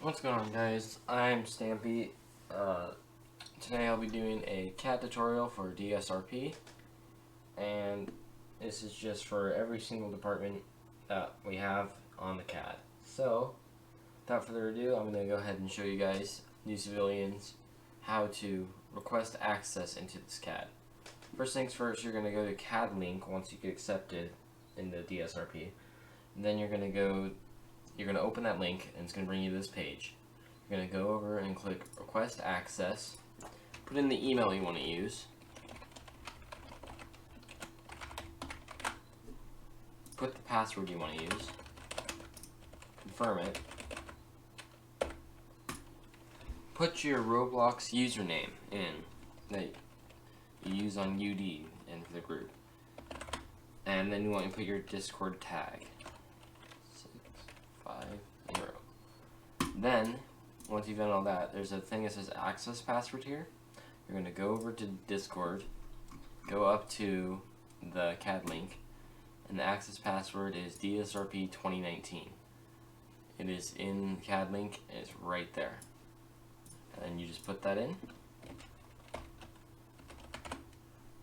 What's going on, guys? I'm Stampy. Today I'll be doing a CAD tutorial for DSRP, and this is just for every single department that we have on the CAD. So, without further ado, I'm going to go ahead and show you guys, new civilians, how to request access into this CAD. First things first, you're going to go to CAD link once you get accepted in the DSRP, and then you're going to open that link, and it's going to bring you to this page. You're going to go over and click Request Access. Put in the email you want to use. Put the password you want to use. Confirm it. Put your Roblox username in that you use on UD and for the group. And then you want to put your Discord tag. 650. Then, once you've done all that, there's a thing that says access password here. You're going to go over to Discord, go up to the CAD link, and the access password is DSRP 2019. It is in the CAD link, and it's right there. And then you just put that in,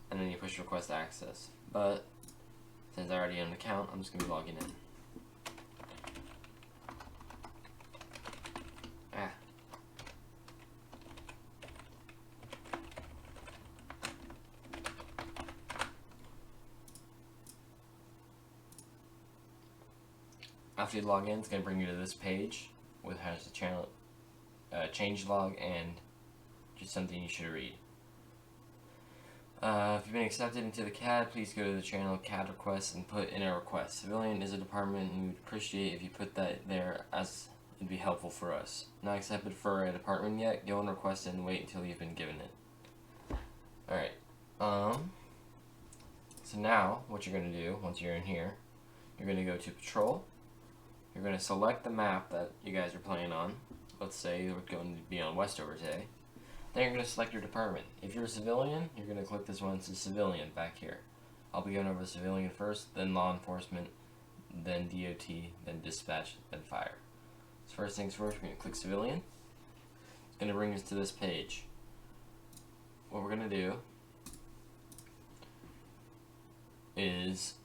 and then you push request access. But since I already have an account, I'm just going to be logging in. After you log in, it's going to bring you to this page with has the channel change log and just something you should read. If you've been accepted into the CAD, please go to the channel CAD requests and put in a request. Civilian is a department, and we would appreciate if you put that there, as it'd be helpful for us. Not accepted for a department yet? Go and request it and wait until you've been given it. Alright. So now, what you're going to do, once you're in here, you're going to go to Patrol. You're going to select the map that you guys are playing on. Let's say we're going to be on Westover today. Then you're going to select your department. If you're a civilian, you're going to click this one that says Civilian back here. I'll be going over civilian first, then law enforcement, then DOT, then dispatch, then fire. So first things first, we're going to click Civilian. It's going to bring us to this page. What we're going to do is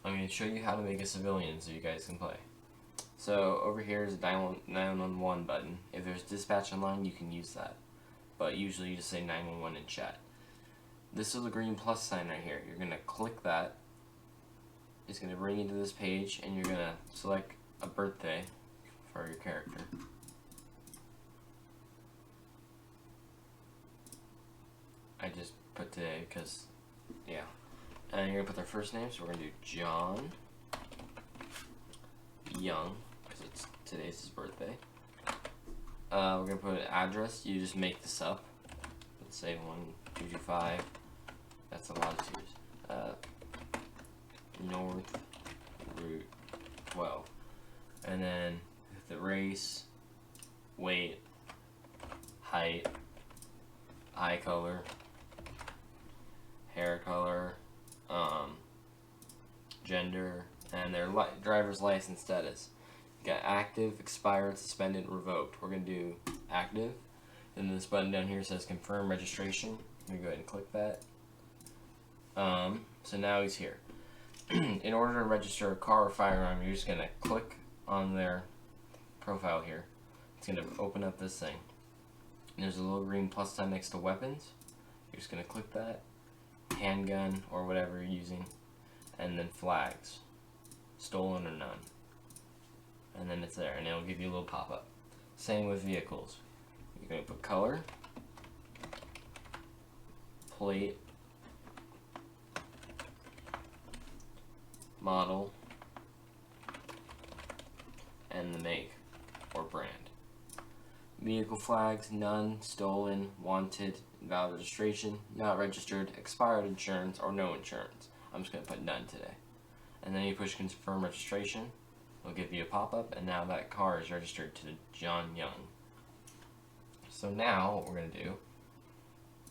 I'm going to show you how to make a civilian so you guys can play. So over here is a 911 button. If there's dispatch online, you can use that. But usually you just say 911 in chat. This is a green plus sign right here. You're going to click that. It's going to bring you to this page, and you're going to select a birthday for your character. I just put today because, yeah. And you're going to put their first name, so we're going to do John Young, because today's his birthday. We're going to put an address. You just make this up. Let's say 1225. That's a lot of twos. North Route 12. And then the race, weight, height, eye color, hair color, gender, and their driver's license status. You got active, expired, suspended, revoked. We're going to do active. And this button down here says confirm registration. I'm going to go ahead and click that. So now he's here. In order to register a car or firearm, you're just going to click on their profile here. It's going to open up this thing. And there's a little green plus sign next to weapons. You're just going to click that. Handgun or whatever you're using. And then flags. Stolen or none. And then it's there, and it'll give you a little pop-up. Same with vehicles. You're going to put color, plate, model, and the make or brand. Vehicle flags: none, stolen, wanted, invalid registration, not registered, expired insurance, or no insurance. I'm just going to put none today. And then you push confirm registration. It'll give you a pop-up, and now that car is registered to John Young. So now what we're going to do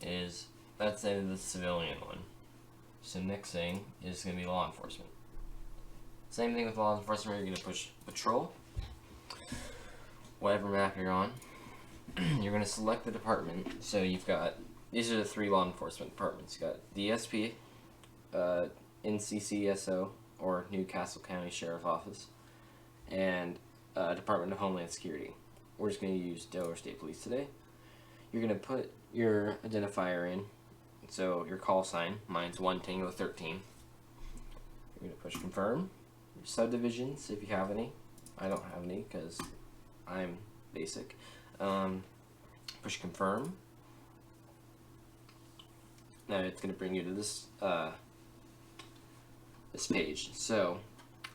is, that's the end of the civilian one. So next thing is going to be law enforcement. Same thing with law enforcement, you're going to push patrol, whatever map you're on. You're going to select the department. So you've got, these are the 3 law enforcement departments. You've got DSP, NCCSO, or Newcastle County Sheriff Office, and Department of Homeland Security. We're just going to use Delaware State Police today. You're going to put your identifier in, so your call sign, mine's 1 Tango 13. You're going to push confirm. Your subdivisions, if you have any. I don't have any because I'm basic. Push confirm. Now it's going to bring you to this this page. So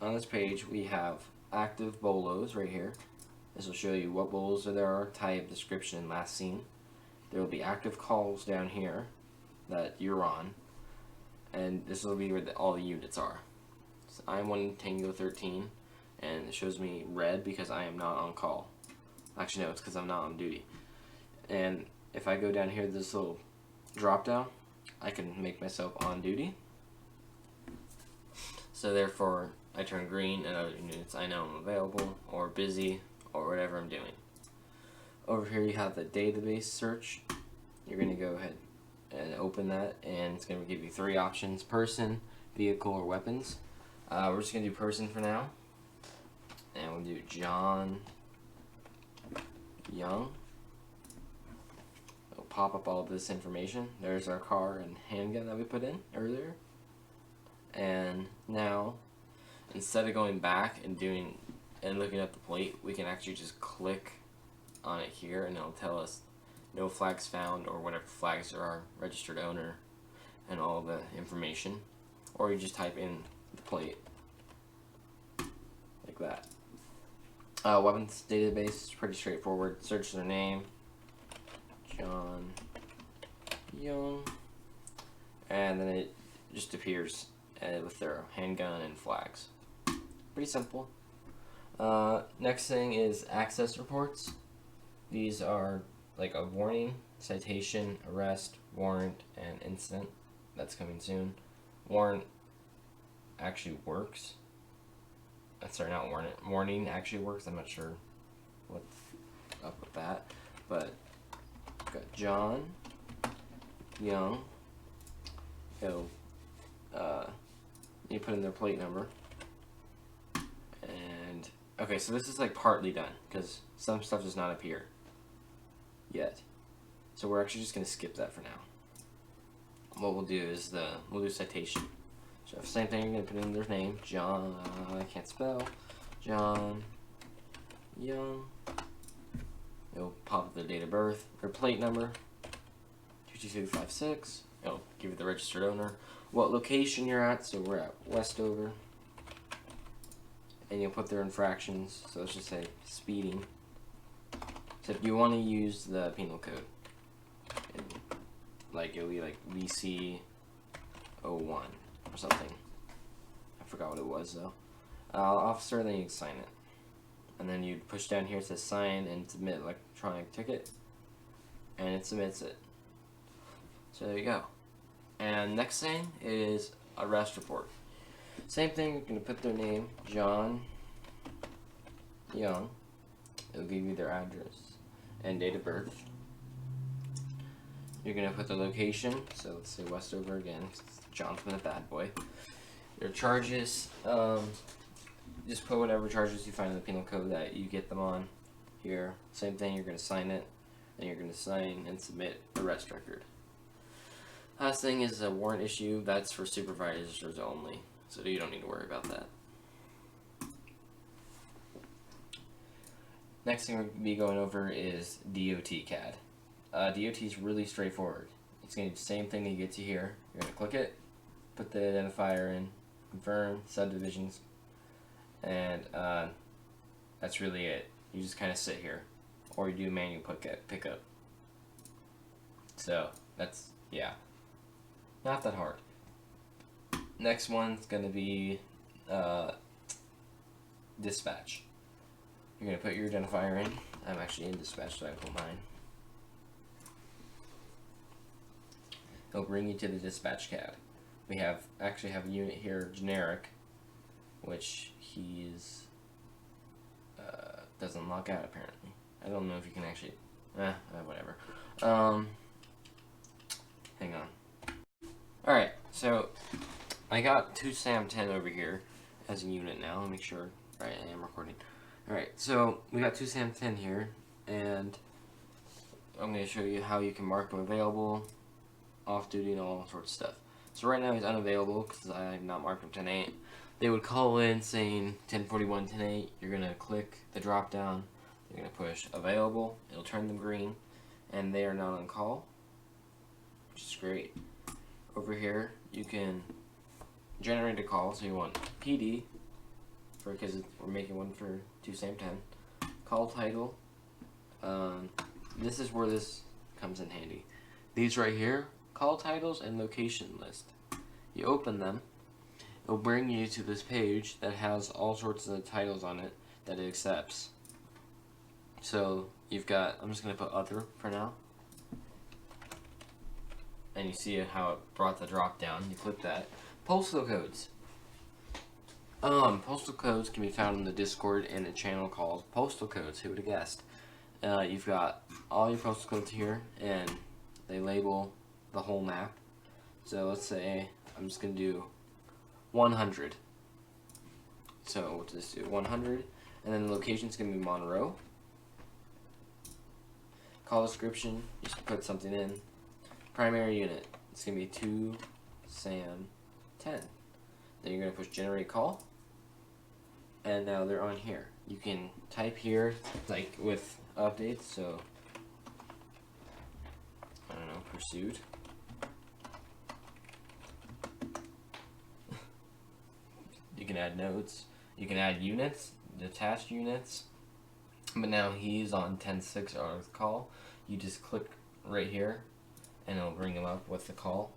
on this page we have active bolos right here. This will show you what bolos there are, type, description, and last seen. There will be active calls down here that you're on, and this will be where all the units are. So I'm 1 Tango 13, and it shows me red because I am not on call. Actually, no, it's because I'm not on duty. And if I go down here, this little drop down, I can make myself on duty. So therefore, I turn green, and other units I know I'm available, or busy, or whatever I'm doing. Over here you have the database search. You're going to go ahead and open that, and it's going to give you 3 options: person, vehicle, or weapons. We're just going to do person for now. And we'll do John Young. It'll pop up all of this information. There's our car and handgun that we put in earlier. And now, instead of going back and looking at the plate, we can actually just click on it here, and it'll tell us no flags found, or whatever flags there are, registered owner, and all the information. Or you just type in the plate like that. Weapons database is pretty straightforward. Search their name, John Young, and then it just appears with their handgun and flags. Pretty simple. Next thing is access reports. These are like a warning, citation, arrest, warrant, and incident. That's coming soon. Warrant actually works. Sorry, not warrant. Warning actually works. I'm not sure what's up with that. But we've got John Young. You put in their plate number. And okay, so this is like partly done because some stuff does not appear yet. So we're actually just going to skip that for now. What we'll do is we'll do citation. So same thing, you're going to put in their name, John, I can't spell, John Young. It'll pop up their date of birth, their plate number, 22256. It'll give you the registered owner, what location you're at, so we're at Westover. And you'll put their infractions, so let's just say speeding. So if you want to use the penal code, it'll be like VC 01 or something. I forgot what it was though. Officer, then you can sign it. And then you push down here, it says sign and submit electronic ticket. And it submits it. So there you go. And next thing is arrest report. Same thing, you're going to put their name, John Young. It'll give you their address and date of birth. You're going to put the location, so let's say Westover again. John's been a bad boy. Your charges, just put whatever charges you find in the penal code that you get them on here. Same thing, you're going to sign it, and you're going to sign and submit arrest record. Last thing is a warrant issue. That's for supervisors only, so you don't need to worry about that. Next thing we're going to be going over is DOT CAD. DOT is really straightforward. It's going to be the same thing that you get to here. You're going to click it, put the identifier in, confirm, subdivisions, and that's really it. You just kind of sit here, or you do manual pickup. So that's, yeah, not that hard. Next one's going to be dispatch. You're going to put your identifier in. I'm actually in dispatch, so I put mine. It'll bring you to the dispatch CAD. We actually have a unit here, generic, which he's doesn't log out apparently. I don't know if you can actually, whatever. Hang on. Alright, so I got two SAM10 over here as a unit now. Let me make sure. Right, I am recording. Alright, so we got two SAM10 here, and I'm going to show you how you can mark them available, off duty, and all sorts of stuff. So right now he's unavailable because I have not marked him 10-8. They would call in saying 1041, 10-8. You're going to click the drop down. You're going to push available. It'll turn them green, and they are not on call, which is great. Over here, you can generate a call. So you want PD, because we're making one for two SAM10. Call title. This is where this comes in handy. These right here, call titles and location list. You open them, it'll bring you to this page that has all sorts of titles on it that it accepts. So you've got, I'm just going to put other for now. And you see how it brought the drop down. You click that. Postal codes. Postal codes can be found in the Discord in a channel called Postal Codes. Who would have guessed? You've got all your postal codes here, and they label the whole map. So let's say I'm just going to do 100. So we'll just do 100, and then the location's going to be Monroe. Call description, just put something in. Primary unit, it's going to be 2 SAM 10. Then you're going to push generate call, and now they're on here. You can type here, like with updates, so I don't know, pursuit. You can add notes, you can add units, detached units, but now he's on 10-6 on his call. You just click right here, and it'll bring him up with the call.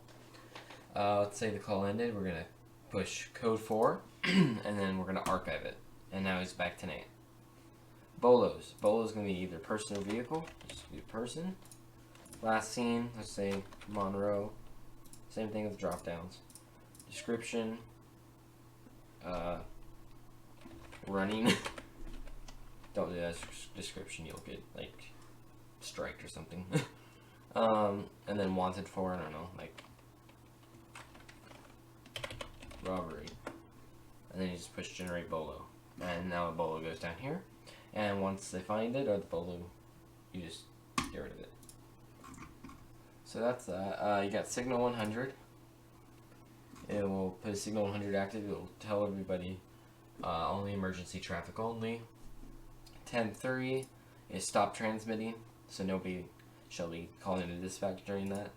Let's say the call ended. We're gonna push code 4, and then we're gonna archive it. And now he's back to 10-8. Bolos. Bolo's gonna be either person or vehicle. Just be person. Last scene. Let's say Monroe. Same thing with drop downs. Description. Running. Don't do that description. You'll get like striked or something. And then wanted for, I don't know, like robbery. And then you just push generate bolo. And now a bolo goes down here. And once they find it, or the bolo, you just get rid of it. So that's that. You got signal 100. It will put signal 100 active. It will tell everybody only emergency traffic only. 10:3 is stop transmitting, so nobody shall be calling into dispatch during that.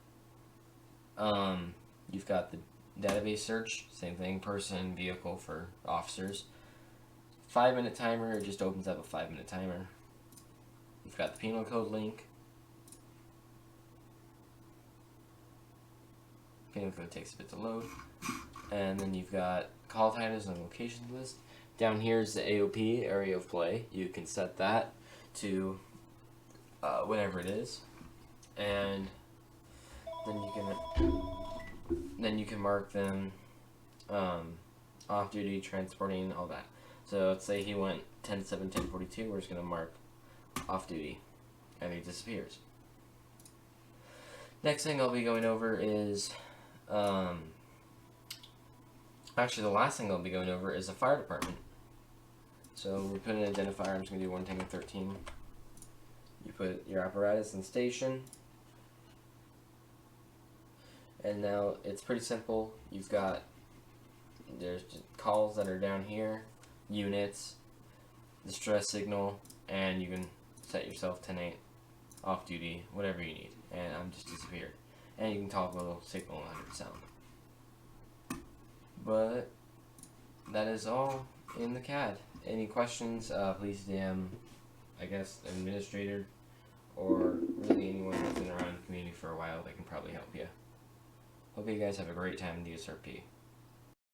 You've got the database search, same thing, person, vehicle for officers. 5-minute timer, it just opens up a 5-minute timer. You've got the penal code link. Penal code takes a bit to load. And then you've got call titles and location list. Down here is the AOP, area of play. You can set that to whatever it is. And then you can mark them off duty, transporting, all that. So let's say he went 10-7, 10-42. We're just gonna mark off duty, and he disappears. Next thing I'll be going over is actually the last thing I'll be going over is the fire department. So we put an identifier. I'm just gonna do 1 tank 13. You put your apparatus in station. And now it's pretty simple. You've got, there's calls that are down here, units, distress signal, and you can set yourself 10-8, off duty, whatever you need. And I'm just disappeared. And you can toggle signal 100 sound. But that is all in the CAD. Any questions, please DM, I guess, administrator, or really anyone that's been around the community for a while that can probably help you. Hope you guys have a great time in DSRP.